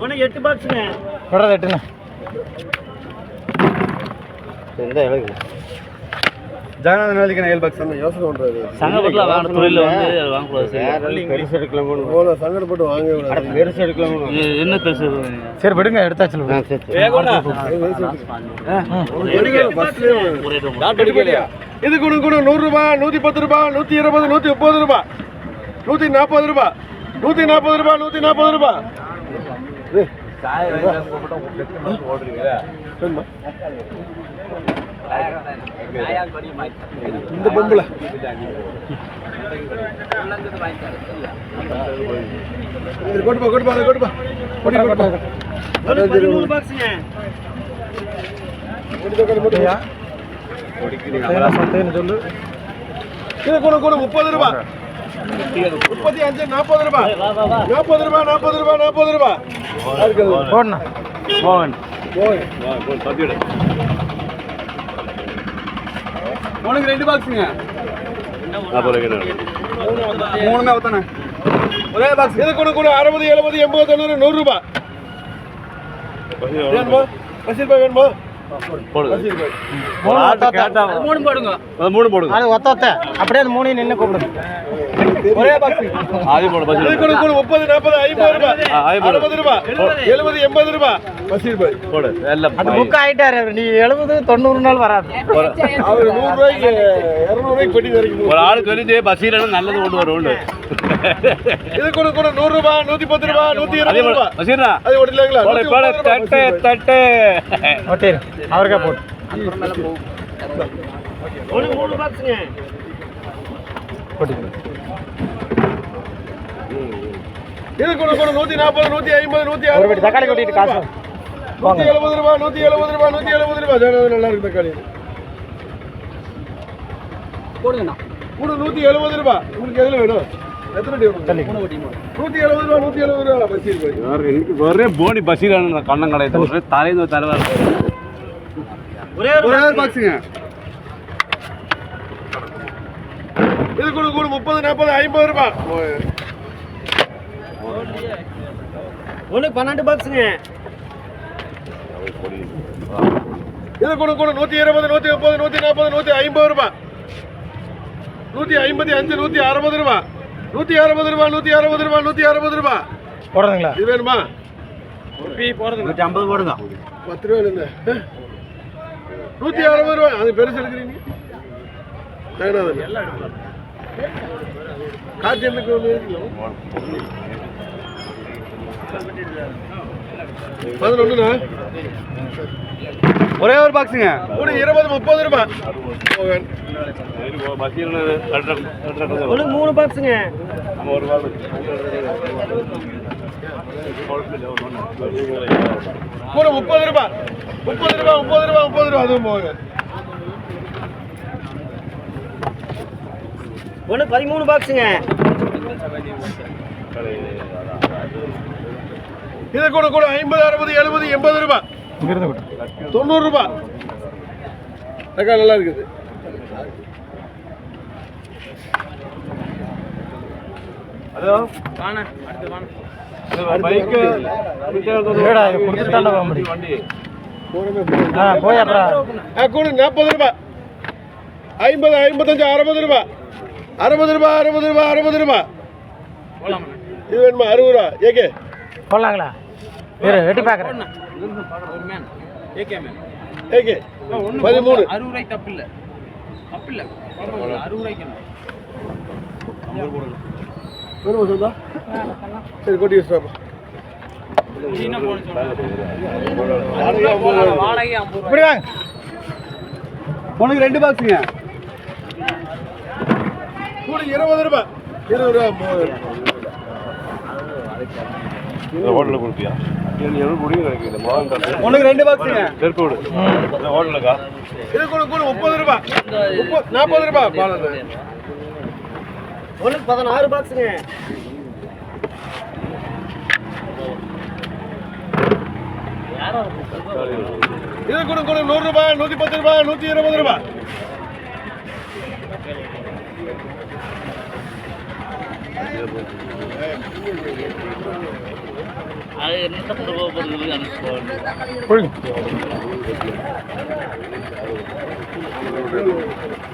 உனக்கு 8 பாக்ஸுங்க. தொடர்ந்து 8ண்ணா. இந்த எழுது ஜானநாதன் வேலைக்கு 7 பாக்ஸ் அந்த யோசனை பண்றாரு. சங்கப்பட்டுல வாங்க தொழில வந்து வாங்க கூடாது. பெருசு எடுக்கலாம் போல சங்கப்பட்டு வாங்க கூடாது. பெருசு எடுக்கலாம். என்ன பெருசு? சரி விடுங்க எடுத்தாச்சு. வேகோடா. இது குடு 100 ரூபாய், 110 ரூபாய், 120, 130 ரூபாய், 140 ரூபாய், 140 ரூபாய், 140 ரூபாய். இந்த பொம்பளை சொல்லு. இது கூட 30 ரூபாய், 35, 40 ரூபாய், 40 ரூபாய், 40 ரூபாய், 40 ரூபாய். உனக்கு 2 பாக்ஸுங்க. 3 ஊத்தானே ஒரே பாக்ஸ். இது கூட 60, 70, 80, 90, 100 ரூபாய். வேணுமா? பசில் பாய் வேணுமா? போடுங்க. 3 போடுங்க. அது 3 போடுங்க. அது ஒத்த அப்படியே அந்த 3 நின்னு கூப்பிடுங்க. ஒரே பாக்ஸ். அது போடு பசில். இது கூட 30, 40, 50 ரூபாய், 60 ரூபாய், 70, 80 ரூபாய். பசில் பாய் போடு. எல்லாம் அந்த புக் ஆயிட்டாரு. நீ 70, 90 நாள் வராது. அவர் 100 ரூபாய்க்கு 200 ரூபாய்க்கு பெட்டி வரைக்கும் ஒரு ஆளு சொல்லிட்டு பசிலனா நல்லது கொண்டு வருவோம். இது கூட 100 ரூபாய், 110 ரூபாய், 120 ரூபாய். பசிலா அது ஓடலங்களா? போடு தட்டு ஓட்டே அவர்க்கா போடு. அப்புறம் மேல போ. 3 பாக்ஸ்ங்க. போடு. இது கூட 140, 150, 160 தக்காளி கொட்டிட்டு காசு 170 ரூபாய், 170 ரூபாய், 170 ரூபாய். நல்லா இருக்கு தக்காளி. போடுங்கண்ணா. கூட 170 ரூபாய். உங்களுக்கு எதுல வேணும்? எத்தனை டீ வேணும்? 170 ரூபாய், 170 ரூபாய். பசீர் போய் எனக்கு ஒரே போனி பசீரான கண்ணம் கடை ஒரே தலையில தலைவா ஒரே பாக்ஸுங்க. இது கூட 30, 40, 50 ரூபாய். உனக்கு 12 பாக்ஸுங்க. இது கூட 120, 130, 140, 150 ரூபாய், 155, 160 ரூபாய், 160 ரூபாய், 160 ரூபாய், 160 ரூபாய். போடுறதுங்களா? இது வேணுமா? போடுறதுங்க. 150 போடுங்க. 10 ரூபாய் இல்லைங்க. 160 ரூபாய். அது பெருசு எடுக்கிறீங்க. காட்சி எனக்கு ஒன்று 11ண்ணா. ஒரே ஒரு பாக்ஸுங்க. கூட 20, 30 ரூபாய். உனக்கு 3 பாக்ஸுங்க. கூட 30 ரூபாய், 30 ரூபாய், 30 ரூபாய், 30 ரூபாய். அதுவும் போங்க. உனக்கு 13 பாக்ஸுங்க. இது கூட 50, 60, 70, 80 ரூபாய், 90 ரூபாய். தக்காளி நல்லா இருக்குது. ஹலோ வாணா அடுத்து வாணா பைக் ஏடா இது குடுத்துட்டானே வண்டி போய் அப்புறம் கூட 40 ரூபாய், 50, 55, 60 ரூபாய், 60 ரூபாய், 60 ரூபாய், 60 ரூபாய். இது வேணுமா? 60 ரூபாய். ஏகே போடலாங்களா? வெட்டி பார்க்குறேன். ஏகே 13 60 ரூபாய் தப்பு இல்லை, தப்பு இல்லை. 60 ரூபாய்க்கு வேணுமா சொல்லுதா? சரி கொட்டி வச்சுட்டாப்பா. இப்படி வாங்க. உனக்கு 2 பாக்ஸுங்க. கூட 20 ரூபாய், 20 ரூபாய். ஹோட்டலில் கொடுப்பியா? உனக்கு 2 பாக்ஸுங்க. ஹோட்டலுக்கா? இது கூட 30 ரூபாய், 40 ரூபாய். உனக்கு 16 பாக்ஸுங்க. இது கூட 100 ரூபாய், 110 ரூபாய், 120 ரூபாய். அது என்ன போகிறது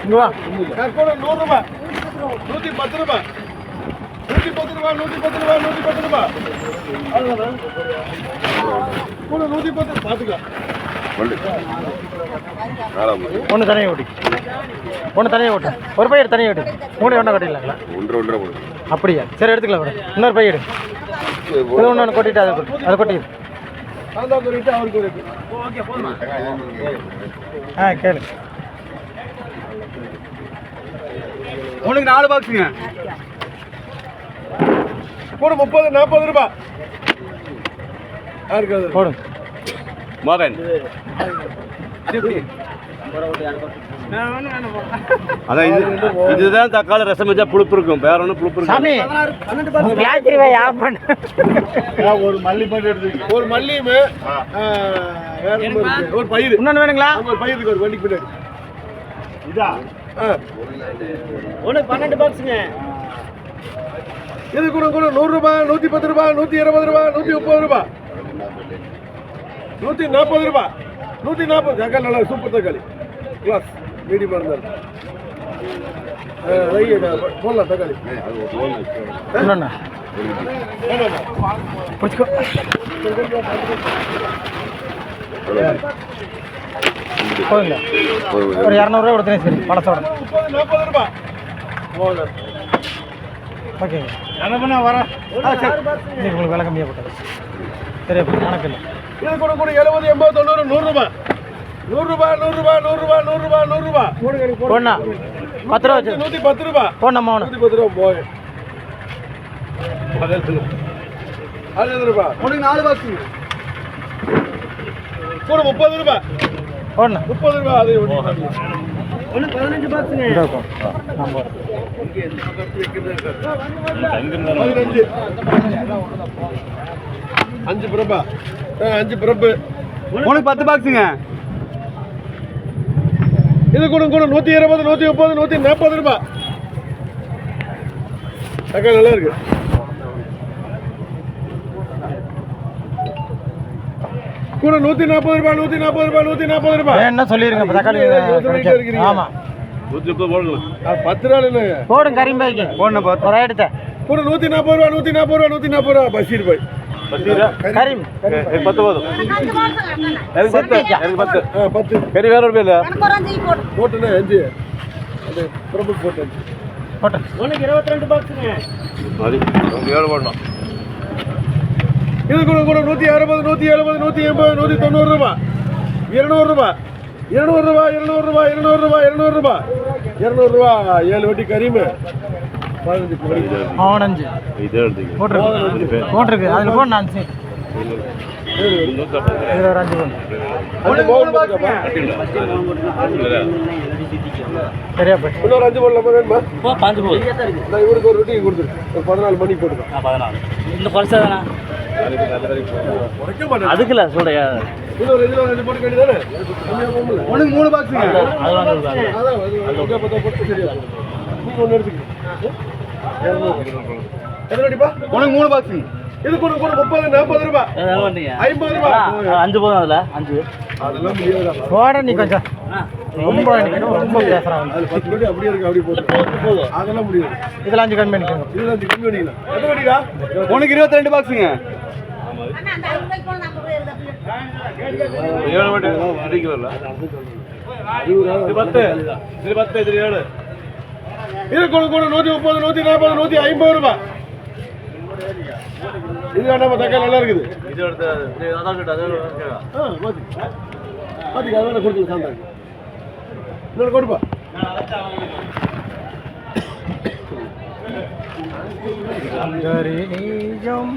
இங்க வா. 100 ரூபாய் 110 ரூபாய் 110 ரூபாய் 110 ரூபாய் 110 ரூபாய் அவ்வளவுதான் கூட 110 பாத்துக்க ஒன்று தனியாக ஓட்டி ஒன்று தனியாக ஓட்டு ஒரு பையன் தனியாக ஓட்டு 3 ஒன்றா கட்டிடலாங்களா 1.5 போடு அப்படியா சரி எடுத்துக்கலாம் மேடம் இன்னொரு பையன் எடு இது ஒன்று கொட்டிட்டு அதை கொட்டிடு அந்த ரேட் அவருக்கு ரேட் ஓகே போதுமா கேளு உனக்கு 4 பாக்ஸுங்க கூட 30-40 ரூபாய் யாருக்கு போடு மகன் அதான் இதுதான் தக்காளி ரசம் வச்சா புளிப்பு இருக்கும் வேற ஒன்றும் புளிப்பு இருக்கும் சாமி ஒரு மல்லி பண்ணி எடுத்து ஒரு மல்லியும் வேற ஒரு பயிர் இன்னொன்று வேணுங்களா ஒரு பயிர் இருக்கு ஒரு வண்டிக்கு பின்னாடி இதா உனக்கு 12 பாக்ஸுங்க இது கூட கூட 100 ரூபாய் 110 ரூபாய் 120 ரூபாய் 130 ரூபாய் 140 ரூபாய் 140 தக்காளி நல்லா சூப்பர் தக்காளி கிளாஸ் மீடியமாக இருந்தாலும் போடலாம் தக்காளி இன்னொன்று பிடிச்சிக்கோ போதுங்க ஒரு 200 கொடுத்தேன் சரி பழசோட 30-40 ரூபாய் ஓகேங்க என்ன வரேன் இன்னைக்கு உங்களுக்கு விலை கம்மியாக போட்டது சரி அப்போ கணக்கு இல்லை இது கூட கூட 70 80 90 100 ரூபாய் 100 ரூபாய் 100 ரூபாய் 100 ரூபாய் 100 ரூபாய் 100 ரூபாய் போடணா 10 ரூபா வச்சு 110 ரூபாய் போடணம்மா அவனு 110 ரூபாய் போய் 60 ரூபாய் உனக்கு 4 பாக்ஸ் கூட 30 ரூபாய் போடணா 30 ரூபாய் அதை உனக்கு 15 பாக்ஸுங்க நம்ம 5 பிரபா 5 பிரபு உனக்கு 10 பாக்ஸுங்க இது கூட கூட 120 130 140 ரூபாய் தக்காளி நல்லா இருக்கு கூட 140 ரூபாய் 140 ரூபாய் 140 ரூபாய் என்ன சொல்லிருங்க இப்போ தக்காளி ஆமாம் 130 போடணும் 10 ரூபாய் இல்லைங்க போடும் கரீம்பாய்க்கு போடணும் பார்த்து ஒரு எடுத்த கூட 140 ரூபாய் 140 ரூபாய் 140 ரூபாய் பஷீர் பாய் கரீம் எனக்கு 10 போதும் எனக்கு 10 எனக்கு 10 10 கறி வேற ஒரு இல்ல போட்டுனே 5 அந்த பிரபு போட்டு போட்டு உனக்கு 22 பாக்ஸுங்க அது ஏழு போடணும் இது கூட கூட 160 170 180 190 ரூபாய் 200 ரூபாய் 200 ரூபாய் 200 ரூபாய் 200 ரூபாய் 200 ரூபாய் 200 ரூபாய் 7 வட்டி கரீம் 15 அவனஞ்சு இதே எடுத்துக்க போட்டிருக்கு போட்டிருக்கு அதில் போடு நான் சரி இதில் ஒரு 5 போடு சரியா போய் இன்னொரு 5 போடலாமா வேணுமா போ 5 போகுது நான் இவருக்கு ஒரு ரொட்டி கொடுத்துரு ஒரு 14 மணிக்கு போட்டுருக்கேன் 14 இந்த பரிசா தானா உடைக்க மாட்டேன் அதுக்குல சொல்றேன் இன்னொரு இதில் 2 போட்டு வேண்டியதானே உனக்கு 3 பாக்ஸுங்க அது வாங்குறது அதான் அது போட்டு சரியா நீங்க ஒன்று எடுத்துக்கணும் எத்தனை அடிப்பா உனக்கு 3 பாக்ஸுங்க இது கூட கூட 30 40 ரூபாய் 50 ரூபாய் 5 போதும் அதுல 5 அதெல்லாம் முடியாது போட நீ கொஞ்சம் ரொம்ப ரொம்ப பேசுகிறான் அது 10 ரூபாய் அப்படியே இருக்கு அப்படியே போட்டு அதெல்லாம் முடியாது இதில் 5 கம்மி பண்ணிக்கோங்க இதுல 5 கம்மி பண்ணிக்கலாம் எத்தனை அடிடா உனக்கு 22 பாக்ஸுங்க 7 மட்டும் அடிக்க வரல இது 10 இது 10 இது 7 இது கூட கூட 130 140 150 ரூபாய் இது வேண்டாம் தக்காளி நல்லா இருக்குது இது எடுத்து அதான் கேட்டா மாத்தி மாத்தி அதை கொடுத்து சாந்தாங்க இன்னொரு கொடுப்பா நீஜம்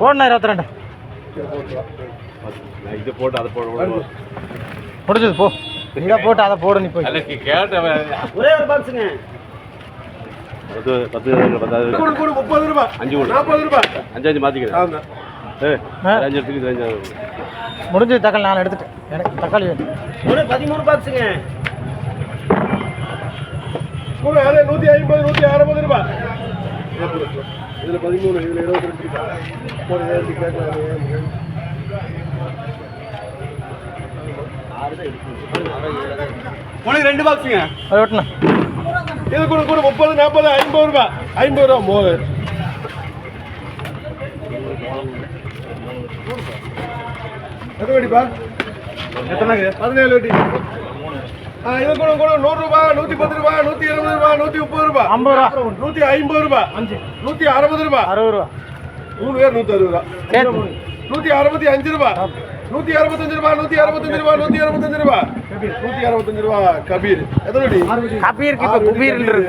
போடணா 22 இது போட்டு அதை போட முடிஞ்சது போ இங்கே போட்டு அதை போடு நீ போய் கேட்டேன் ஒரே ஒரு பாக்ஸுங்க 10 10 கூட கூட 30 ரூபாய் 5 கூட 40 ரூபாய் 5 மாத்திக்கிறேன் ஆமா அஞ்சு முடிஞ்சது தக்காளி நான் எடுத்துட்டேன். எனக்கு தக்காளி வேணும். 13 பாக்ஸுங்க. அதே 150 160 ரூபாய். இதுல 13 இதுல 22 உனக்கு 2 பாக்ஸுங்க. அது வெட்டணும். இது கூட 30 40 50 ரூபாய். 50 ரூபாய் மோர். எத்தனை வெடிப்பா? எத்தனைங்க? 17 வெடி. இது கூட 100 ரூபாய், 110 ரூபாய், 120 ரூபாய், 130 ரூபாய், 50 ரூபா, 150 ரூபாய், 160 ரூபாய், 60 ரூபா. 3 பேர் 160 ரூபாய், சேர்த்து 165 ரூபாய், 165 ரூபாய், 165 ரூபாய், 165 ரூபாய், 165 ரூபாய் கபீர். எத்தனை வெடி? கபீருக்கு இப்போ குபீர்ன்றது.